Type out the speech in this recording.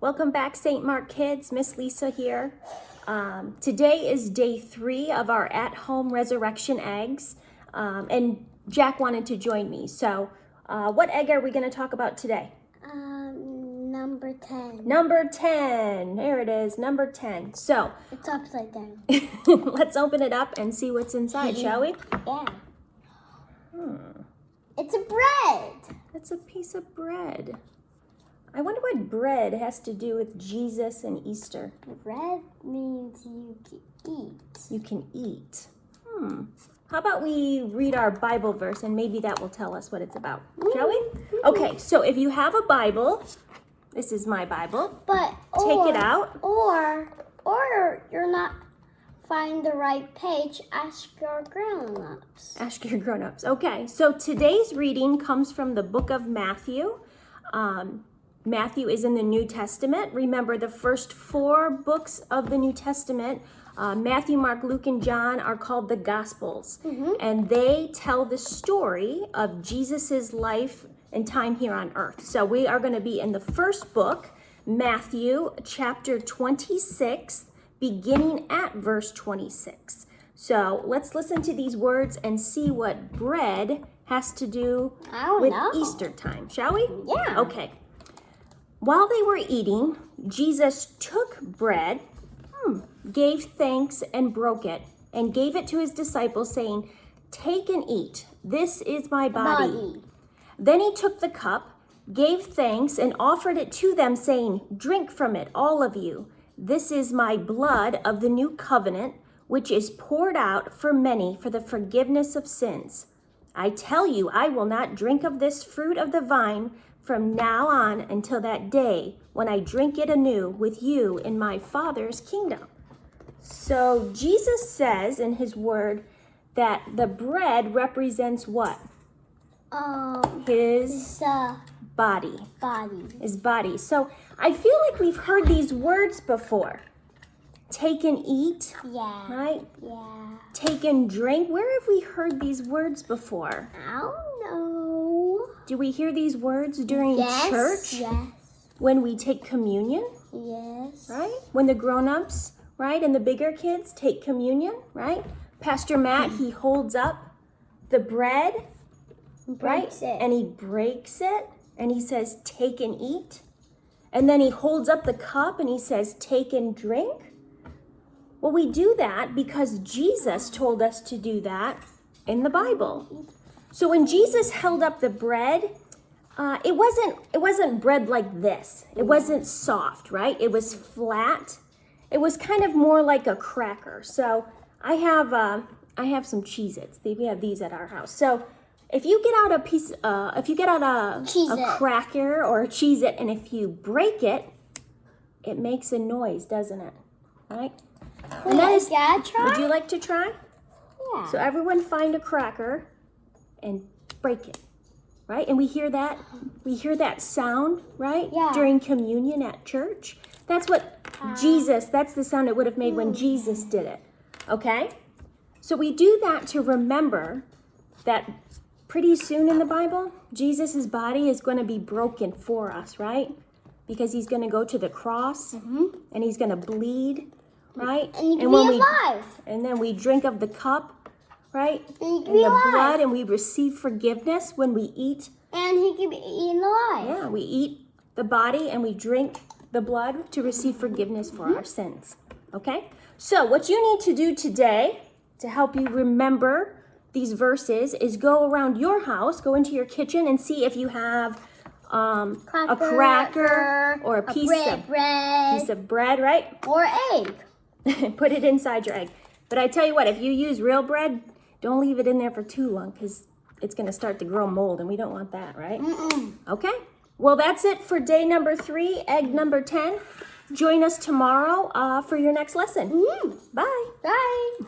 Welcome back, St. Mark kids. Miss Lisa here. Today is day 3 of our at-home resurrection eggs, and Jack wanted to join me. So what egg are we going to talk about today? Number 10. Number 10. There it is, number 10. So it's upside down. Let's open it up and see what's inside, shall we? Yeah. It's a bread. It's a piece of bread. I wonder what bread has to do with Jesus and Easter. Bread means you can eat. You can eat. How about we read our Bible verse and maybe that will tell us what it's about, shall we? Okay, so if you have a Bible, this is my Bible. Take it out. Or you're not find the right page, ask your grown-ups. Ask your grown-ups. Okay, so today's reading comes from the book of Matthew. Matthew is in the New Testament. Remember, the first 4 books of the New Testament, Matthew, Mark, Luke, and John, are called the Gospels. And they tell the story of Jesus's life and time here on earth. So we are going to be in the first book, Matthew chapter 26, beginning at verse 26. So let's listen to these words and see what bread has to do with Easter time, shall we? Yeah. Okay. While they were eating, Jesus took bread, gave thanks and broke it, and gave it to his disciples, saying, "Take and eat. This is my body." Then he took the cup, gave thanks, and offered it to them, saying, "Drink from it, all of you. This is my blood of the new covenant, which is poured out for many for the forgiveness of sins. I tell you, I will not drink of this fruit of the vine from now on until that day when I drink it anew with you in my Father's kingdom." So Jesus says in his word that the bread represents what? His body. His body. So I feel like we've heard these words before. Take and eat. Yeah. Right? Yeah. Take and drink. Where have we heard these words before? I don't know. Do we hear these words during church? Yes. When we take communion? Yes. Right? When the grown-ups, right, and the bigger kids take communion, right? Pastor Matt, he holds up the bread, Breaks it. And he breaks it, and he says, "Take and eat." And then he holds up the cup, and he says, "Take and drink." Well, we do that because Jesus told us to do that in the Bible. So when Jesus held up the bread, it wasn't bread like this. It wasn't soft, right? It was flat. It was kind of more like a cracker. So I have some Cheez-Its. We have these at our house. So if you get out a cracker or a Cheez-It, and if you break it, it makes a noise, doesn't it? Right? And that is, try? Would you like to try? Yeah. So everyone find a cracker and break it, right? And we hear that sound, right? Yeah. During communion at church. That's what that's the sound it would have made when Jesus did it, okay? So we do that to remember that pretty soon in the Bible, Jesus' body is going to be broken for us, right? Because he's going to go to the cross and he's going to bleed, right? And you can be alive. And then we drink of the cup, right? And you can and be the alive. blood, and we receive forgiveness when we eat. And he can be eaten alive. Yeah, we eat the body and we drink the blood to receive forgiveness for our sins. Okay? So what you need to do today to help you remember these verses is go around your house, go into your kitchen and see if you have a cracker or a piece of bread, right? Or egg. Put it inside your egg. But I tell you what, if you use real bread, don't leave it in there for too long because it's going to start to grow mold and we don't want that, right? Okay. Well, that's it for day number 3, egg number 10. Join us tomorrow for your next lesson. Mm-hmm. Bye. Bye.